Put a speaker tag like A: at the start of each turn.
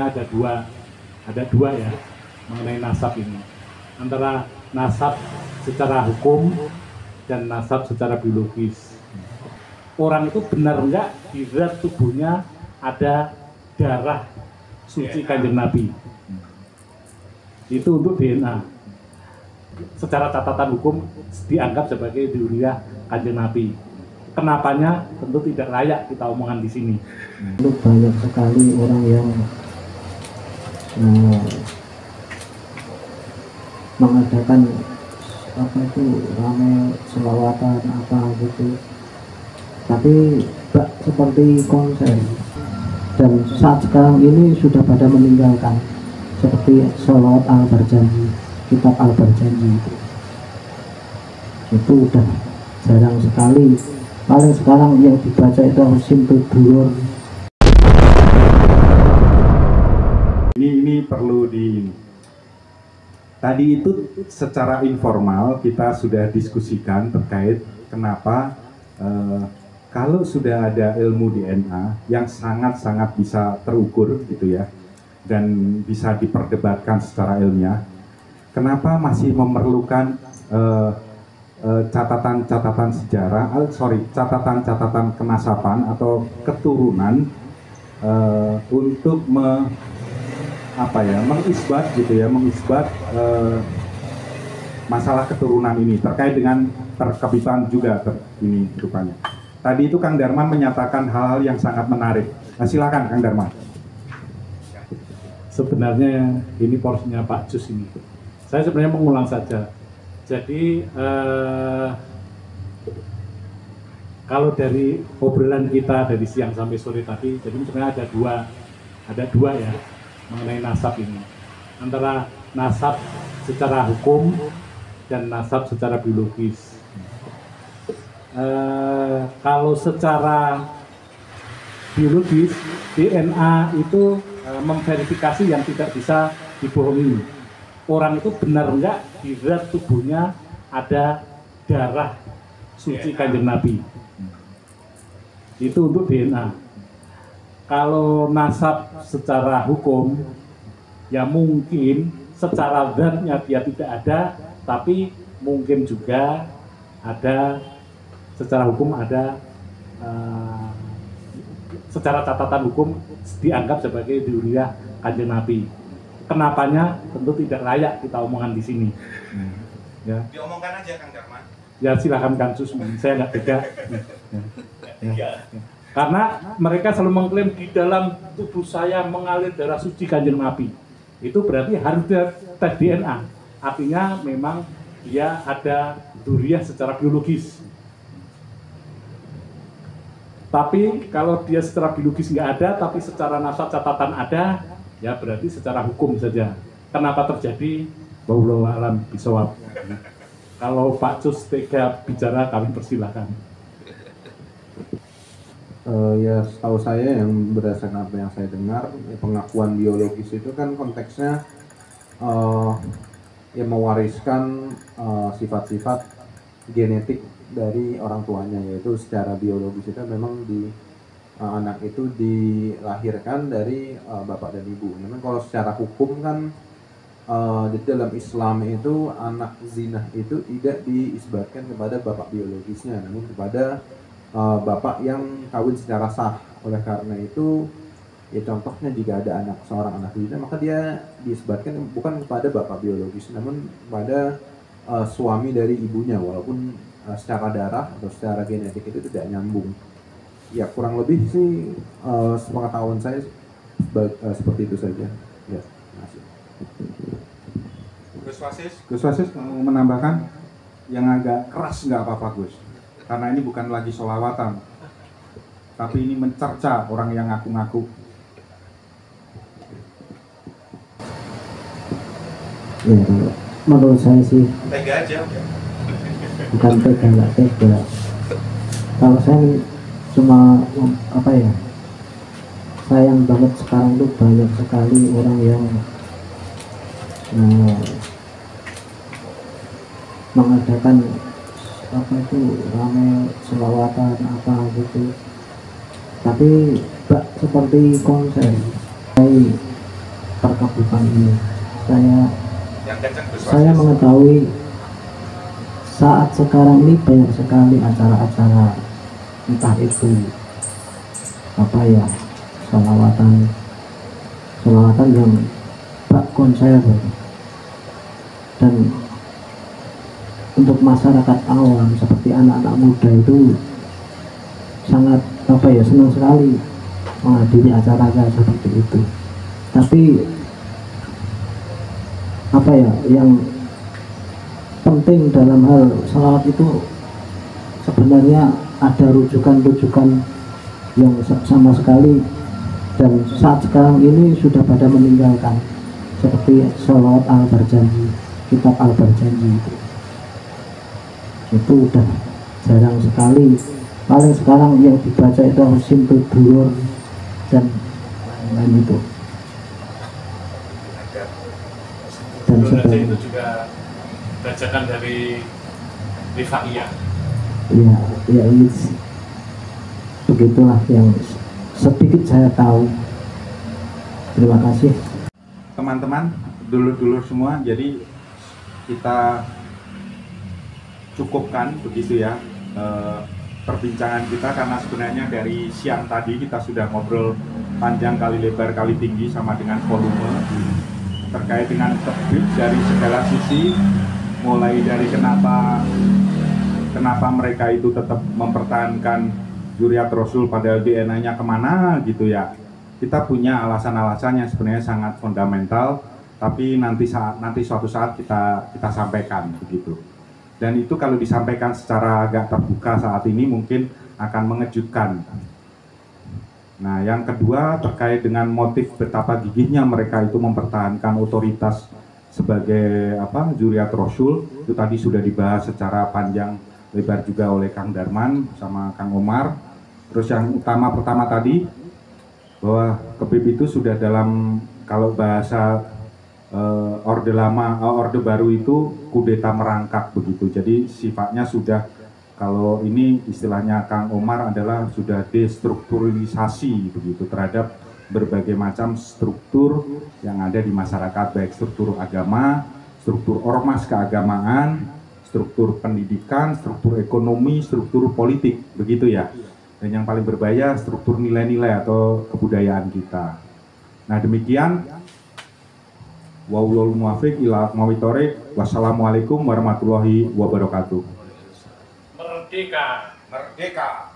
A: sebenarnya ada dua ya mengenai nasab ini, antara nasab secara hukum dan nasab secara biologis. Orang itu benar enggak di zat tubuhnya ada darah suci Kanjeng Nabi. Itu untuk DNA. Secara catatan hukum dianggap sebagai dzurriyyah Kanjeng Nabi. Kenapanya tentu tidak layak kita omongan di sini.
B: Itu banyak sekali orang yang mengadakan apa itu ramai selawatan apa gitu, tapi seperti konser, dan saat sekarang ini sudah pada meninggalkan seperti sholawat al-barjanji, kitab al-barjanji itu udah jarang sekali. Paling sekarang yang dibaca itu simple durur.
C: Ini perlu tadi itu secara informal kita sudah diskusikan terkait kenapa kalau sudah ada ilmu DNA yang sangat-sangat bisa terukur gitu ya, dan bisa diperdebatkan secara ilmiah, kenapa masih memerlukan catatan-catatan sejarah, catatan-catatan kenasaban atau keturunan untuk mengisbat gitu ya, masalah keturunan ini terkait dengan perkabitan juga ini rupanya. Tadi itu Kang Darman menyatakan hal-hal yang sangat menarik. Nah, silakan Kang Darman.
A: Sebenarnya ini porsinya Pak Jus ini. Saya sebenarnya mengulang saja. Jadi kalau dari obrolan kita dari siang sampai sore tadi, jadi sebenarnya ada dua ya mengenai nasab ini, antara nasab secara hukum dan nasab secara biologis. Kalau secara biologis, DNA itu memverifikasi yang tidak bisa dibohongi. Orang itu benar enggak di zat tubuhnya ada darah suci Kanjeng Nabi. Itu untuk DNA. Kalau nasab secara hukum, ya mungkin secara zatnya dia tidak ada, tapi mungkin juga ada secara hukum ada, secara catatan hukum dianggap sebagai dzurriyyah Kanjeng Nabi. Kenapanya tentu tidak layak kita omongan di sini. Ya.
D: Diomongkan aja Kang Darman.
A: Ya silakan Kang Sus, saya nggak beda. Ya. Karena mereka selalu mengklaim di dalam tubuh saya mengalir darah suci Kanjeng Nabi. Itu berarti harus tes DNA. Artinya memang dia ada dzurriyyah secara biologis. Tapi kalau dia secara biologis nggak ada, tapi secara nasab catatan ada, ya berarti secara hukum saja. Kenapa terjadi? Wallahu a'lam bishawab. Kalau Pak Cus tega bicara, kami persilahkan.
E: Ya setahu saya yang berdasarkan apa yang saya dengar, pengakuan biologis itu kan konteksnya yang mewariskan sifat-sifat genetik dari orang tuanya, yaitu secara biologis itu memang anak itu dilahirkan dari bapak dan ibu. Namun kalau secara hukum kan di dalam Islam itu anak zina itu tidak diisbatkan kepada bapak biologisnya, namun kepada bapak yang kawin secara sah. Oleh karena itu, ya contohnya jika ada seorang anak zina, maka dia diisbatkan bukan kepada bapak biologis, namun kepada suami dari ibunya, walaupun secara darah atau secara genetik itu tidak nyambung. Ya kurang lebih sih sepengetahuan saya seperti itu saja. Ya, terima kasih.
C: Gus Wasis mau menambahkan yang agak keras nggak apa-apa Gus, karena ini bukan lagi sholawatan, tapi ini mencerca orang yang ngaku-ngaku.
B: Ya, menurut saya sih
D: Tega aja.
B: bukan tega, nggak tega. Kalau saya cuma sayang banget sekarang tuh banyak sekali orang yang mengadakan ramai selawatan apa gitu, tapi seperti konser. perkebunan ini. Saya
D: Yang kenceng Gus
B: saya mengetahui saat sekarang ini banyak sekali acara-acara, entah itu apa ya, sholawatan yang bak konser, dan untuk masyarakat awam seperti anak-anak muda itu sangat apa ya, senang sekali menghadiri acara-acara seperti itu. Tapi apa ya, yang penting dalam hal sholawat itu sebenarnya ada rujukan-rujukan yang sama sekali, dan saat sekarang ini sudah pada meninggalkan, seperti sholawat al-barjanji, kitab al-barjanji itu udah jarang sekali. Paling sekarang yang dibaca itu Simtul Durur dan lain itu. Dan
A: Durur itu juga bacakan dari Rifaiyah.
B: Ya, ya ini begitulah yang sedikit saya tahu. Terima kasih.
C: Teman-teman, dulur-dulur semua, jadi kita cukupkan begitu ya perbincangan kita, karena sebenarnya dari siang tadi kita sudah ngobrol panjang kali lebar kali tinggi sama dengan volume terkait dengan tebrik dari segala sisi, mulai dari kenapa mereka itu tetap mempertahankan Zuriat Rasul padahal DNA-nya kemana gitu ya. Kita punya alasan-alasan yang sebenarnya sangat fundamental, tapi nanti suatu saat kita sampaikan begitu. Dan itu kalau disampaikan secara agak terbuka saat ini mungkin akan mengejutkan. Nah, yang kedua terkait dengan motif betapa gigihnya mereka itu mempertahankan otoritas sebagai Zuriat Rasul, itu tadi sudah dibahas secara panjang lebar juga oleh Kang Darman sama Kang Omar. Terus yang pertama tadi bahwa Kebib itu sudah dalam, kalau bahasa Orde Lama, Orde Baru itu kudeta merangkak begitu. Jadi sifatnya sudah, kalau ini istilahnya Kang Omar adalah sudah destrukturalisasi begitu terhadap berbagai macam struktur yang ada di masyarakat, baik struktur agama, struktur ormas keagamaan, struktur pendidikan, struktur ekonomi, struktur politik begitu ya. Dan yang paling berbahaya struktur nilai-nilai atau kebudayaan kita. Nah, demikian. Wallahul muwaffiq ila aqwamit thoriq. Wassalamualaikum warahmatullahi wabarakatuh.
A: Merdeka.
D: Merdeka.